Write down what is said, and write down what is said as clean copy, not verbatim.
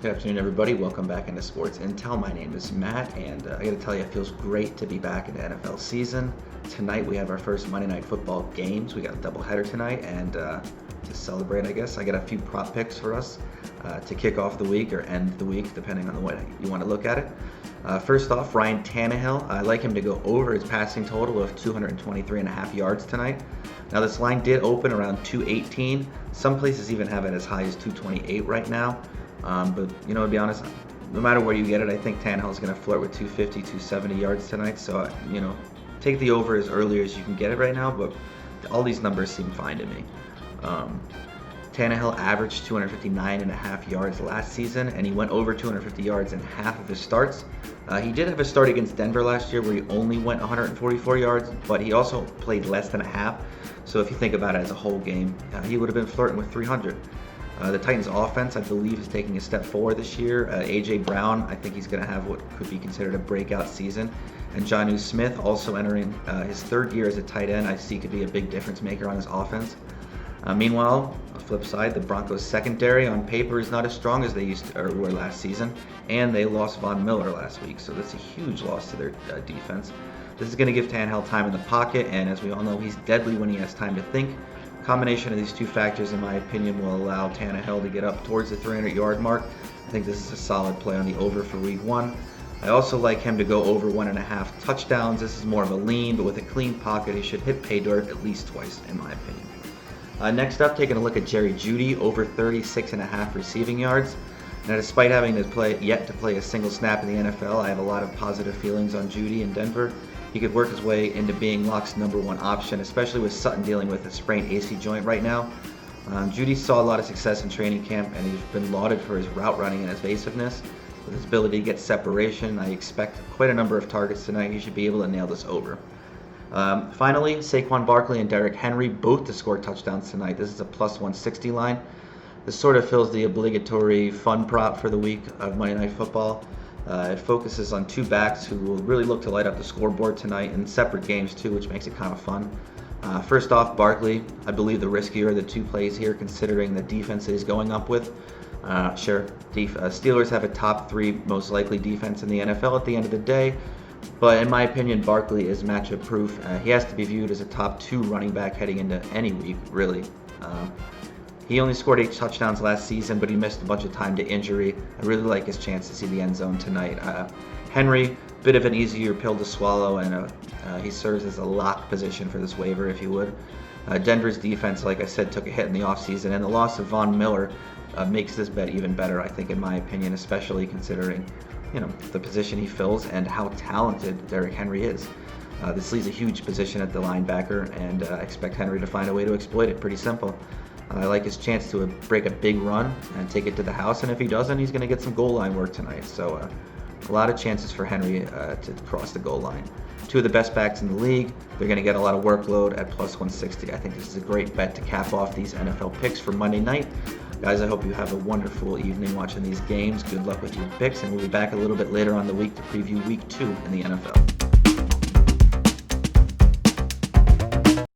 Good afternoon, everybody. Welcome back into Sports Intel. My name is Matt, and I got to tell you, it feels great to be back in the NFL season. Tonight, we have our first Monday Night Football games. We got a doubleheader tonight, and to celebrate, I guess, I got a few prop picks for us to kick off the week or end the week, depending on the way you want to look at it. First off, Ryan Tannehill. I like him to go over his passing total of 223.5 yards tonight. Now, this line did open around 218. Some places even have it as high as 228 right now. But, to be honest, no matter where you get it, I think Tannehill is going to flirt with 250, 270 yards tonight. So, take the over as early as you can get it right now, but all these numbers seem fine to me. Tannehill averaged 259.5 yards last season, and he went over 250 yards in half of his starts. He did have a start against Denver last year where he only went 144 yards, but he also played less than a half. So if you think about it as a whole game, he would have been flirting with 300. The Titans' offense, I believe, is taking a step forward this year. A.J. Brown, I think he's going to have what could be considered a breakout season. And Jonnu Smith, also entering his third year as a tight end, I see could be a big difference maker on his offense. Meanwhile, on the flip side, the Broncos' secondary on paper is not as strong as they were last season, and they lost Von Miller last week, so that's a huge loss to their defense. This is going to give Tannehill time in the pocket, and as we all know, he's deadly when he has time to think. Combination of these two factors, in my opinion, will allow Tannehill to get up towards the 300-yard mark. I think this is a solid play on the over for Week 1. I also like him to go over 1.5 touchdowns. This is more of a lean, but with a clean pocket, he should hit pay dirt at least twice, in my opinion. Next up, taking a look at Jeudy, over 36.5 receiving yards. Now, despite having yet to play a single snap in the NFL, I have a lot of positive feelings on Jeudy in Denver. He could work his way into being Locke's number one option, especially with Sutton dealing with a sprained AC joint right now. Jeudy saw a lot of success in training camp, and he's been lauded for his route running and evasiveness. With his ability to get separation, I expect quite a number of targets tonight. He should be able to nail this over. Finally, Saquon, Barkley, and Derrick Henry both to score touchdowns tonight. This is a plus 160 line. This sort of fills the obligatory fun prop for the week of Monday Night Football. It focuses on two backs who will really look to light up the scoreboard tonight in separate games too, which makes it kind of fun. First off, Barkley, I believe the riskier of the two plays here, considering the defense that he's going up with. Steelers have a top 3 most likely defense in the NFL at the end of the day, but in my opinion, Barkley is matchup proof. He has to be viewed as a top 2 running back heading into any week, really. He only scored 8 touchdowns last season, but he missed a bunch of time to injury. I really like his chance to see the end zone tonight. Henry, bit of an easier pill to swallow, and he serves as a lock position for this waiver, if you would. Denver's defense, like I said, took a hit in the offseason, and the loss of Von Miller makes this bet even better, I think, in my opinion, especially considering, the position he fills and how talented Derrick Henry is. This leaves a huge position at the linebacker, and I expect Henry to find a way to exploit it. Pretty simple. I like his chance to break a big run and take it to the house, and if he doesn't, he's going to get some goal line work tonight. So a lot of chances for Henry to cross the goal line. 2 of the best backs in the league. They're going to get a lot of workload at plus 160. I think this is a great bet to cap off these NFL picks for Monday night. Guys, I hope you have a wonderful evening watching these games. Good luck with your picks, and we'll be back a little bit later on the week to preview Week 2 in the NFL.